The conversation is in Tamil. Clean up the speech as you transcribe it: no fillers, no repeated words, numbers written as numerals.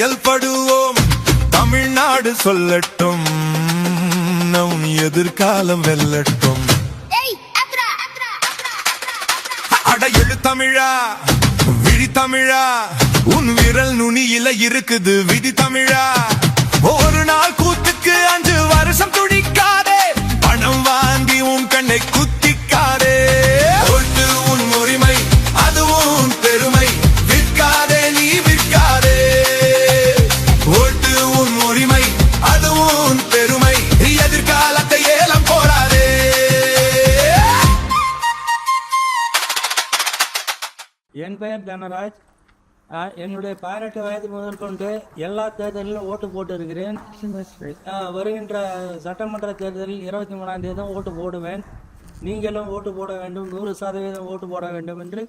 செயல்படுவோம். தமிழ்நாடு சொல்லட்டும், நம் எதிர்காலம் வெல்லட்டும். அட எழு தமிழா, விழி தமிழா, உன் விரல் நுனியில இருக்குது விதி தமிழா. ஒரு நாள் கூத்துக்கு 5 வருஷம் துடிக்காதே, பணம் வாங்கி உன் கண்ணை குத்திக்காதே. ஓட்டு உன் உரிமை, அதுவும் பெருமை, விற்காதே நீ விற்காதே. ஓட்டு உன் உரிமை, அதுவும் பெருமை, எதிர்காலத்தை ஏலம் போடாதே. என் பெயர் தனராஜ். என்னுடைய 18 வயது முதல் கொண்டு எல்லா தேர்தலிலும் ஓட்டு போட்டு இருக்கிறேன். வருகின்ற சட்டமன்ற தேர்தலில் 23ஆம் தேதி ஓட்டு போடுவேன். நீங்களும் ஓட்டு போட வேண்டும், 100% ஓட்டு போட வேண்டும் என்று